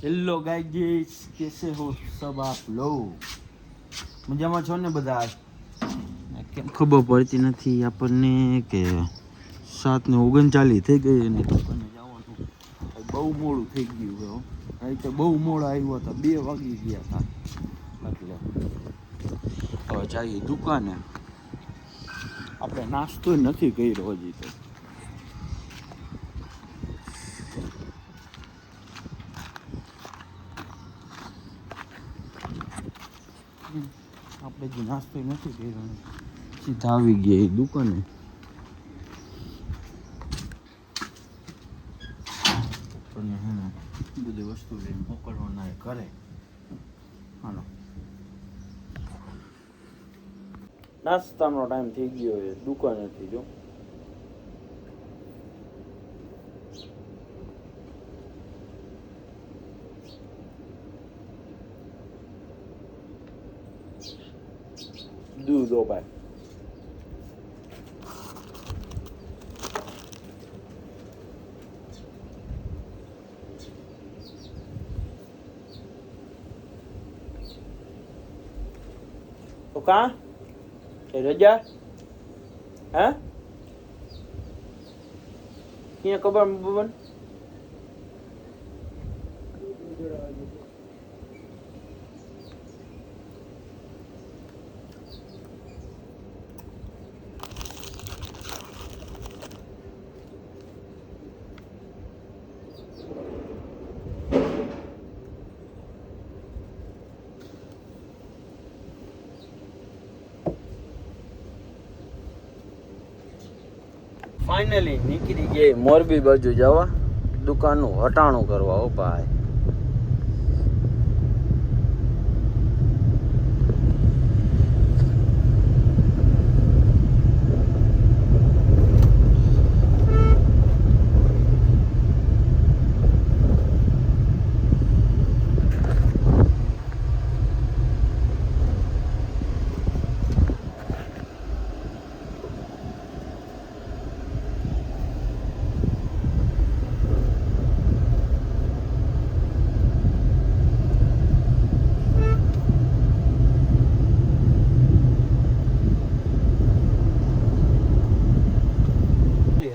Hello guys, कैसे हो सब आप लोग? મજામાં છો ને બધા? કેમ ખબર પડતી નથી આપણને કે 7:39 થઈ ગઈ અને દુકાને જવાનું બહુ મોડું થઈ ગયું છે. અહીં તો બહુ મોડા આવ્યા હતા, 2 વાગી ગયા હતા. એટલે હવે જઈએ દુકાને. આપણે નાસ્તો નથી કર્યો હજી તો. આપણે જે નાસ્તો નથી કર્યો, સીધા આવી ગયા દુકાને. આપણને હે ને બધી વસ્તુ લઈને મોકલવાના ઘરે. હાલો, નાસ્તાનો ટાઈમ થઈ ગયો છે, દુકાનેથી જો દૂધ દો ભાઈ. તો કા રજા હે ક્યાં ખબર બબન ફાઇનલી નીકળી ગઈ મોરબી બાજુ જવા, દુકાનનું હટાણું કરવા. ઓ ભાઈ,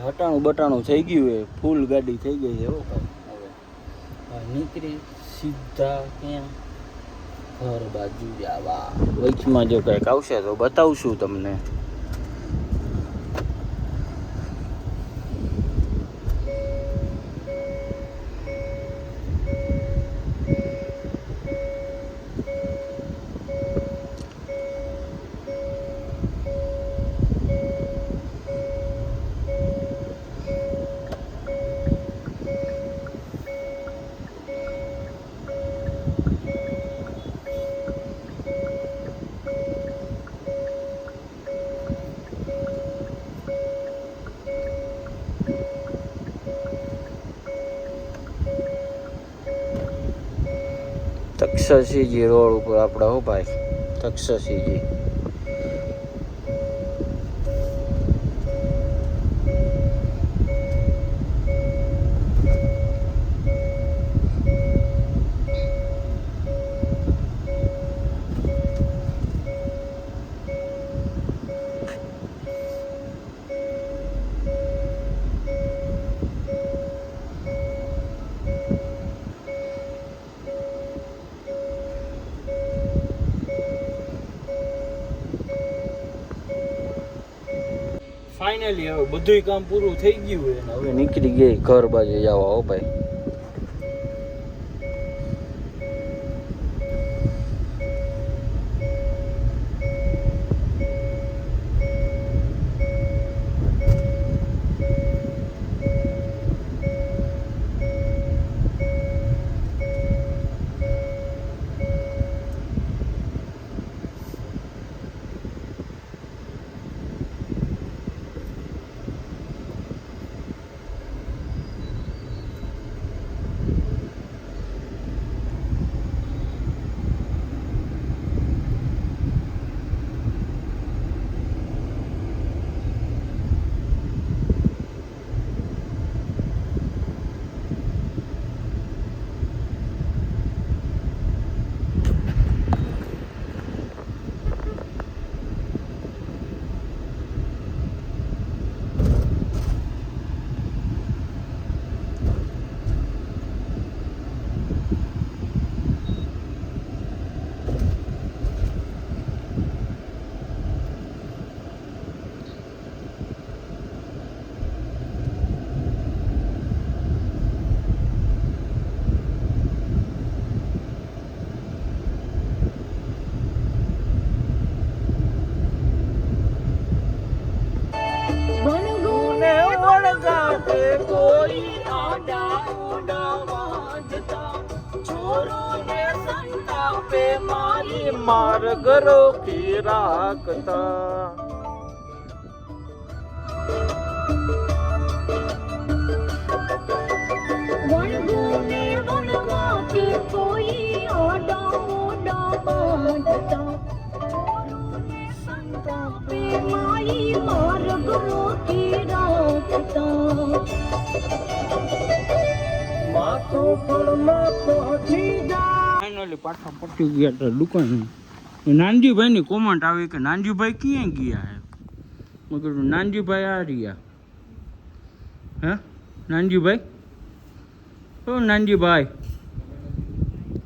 હટાણું બટાણું થઈ ગયું છે, ફૂલ ગાડી થઈ ગઈ છે. હવે નીકળી સીધા ક્યાં ઘર બાજુ જવા. વચમાં જો કંઈક આવશે તો બતાવશું તમને. તક્ષશિજી રોડ ઉપર આપણા હો ભાઈ, તક્ષશિજી. ફાઇનલી હવે બધું કામ પૂરું થઈ ગયું છે ને હવે નીકળી ગઈ ઘર બાજુ જવા. હો ભાઈ, ઓડા ઓડા વાજતા ચોરોને સંતાપે મારી માર્ગ રોકી રાખતા. વણગુને વણવાથી કોઈ ઓડા ઓડા વાજતા ચોરોને સંતાપે મારી માર્ગ રોકી રાખતા. માથું ફળમાં પહોંચી જાય. ફાઇનલી પાછા પટી ગયા હતા દુકાન. નાનજીભાઈ ની કોમેન્ટ આવી કે નાનજીભાઈ ક્યાં ગયા હે. મેં કીધું નાનજીભાઈ આ રહ્યા. હે નાનજીભાઈ? ઓ નાનજીભાઈ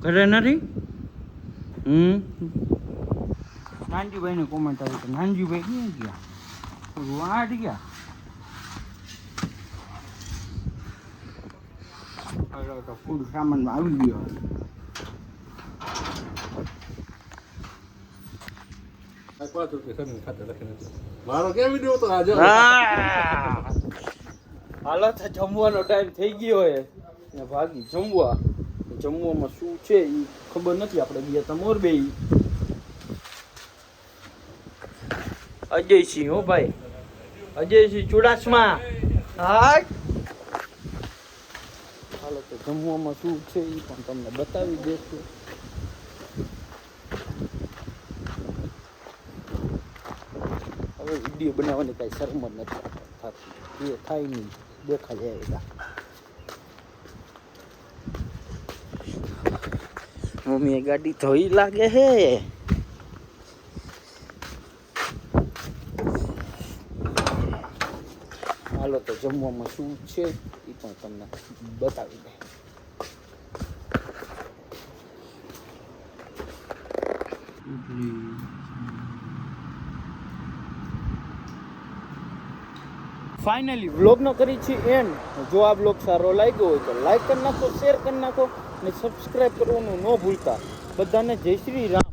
ઘરે નથી? નાનજીભાઈ ની કોમેન્ટ આવી કે નાનજીભાઈ ક્યાં ગયા. આ રહ્યા. તો ફૂડ સામાન આવી ગયો. મારો કેમ વિડિયો તો આજે હાલો તો જમવાનો ટાઈમ થઈ ગયો હે ને ભાગી જમવા. જમવામાં શું છે એ ખબર નથી. આપણે ગયા તા મોરબી. અજયસિંહ હો ભાઈ, અજયસિંહ ચુડાસમા. હા હાલો તો જમવામાં શું છે એ પણ તમને બતાવી દઈશું. હવે વિડીયો બનાવવાની કાંઈ શરમ જ નથી થતી. એ થાય નહીં, દેખા જાયગા. મમ્મીએ ગાડી ધોઈ લાગે હે. હાલો તો જમવામાં શું છે એ પણ તમને બતાવી દે. ફાઇનલી વ્લોગનો કરી છે એન્ડ. જો આ વ્લોગ સારો લાગ્યો હોય તો લાઈક કરી નાખો, શેર કરી નાખો અને સબસ્ક્રાઈબ કરવાનું ન ભૂલતા. બધાને જય શ્રી રામ.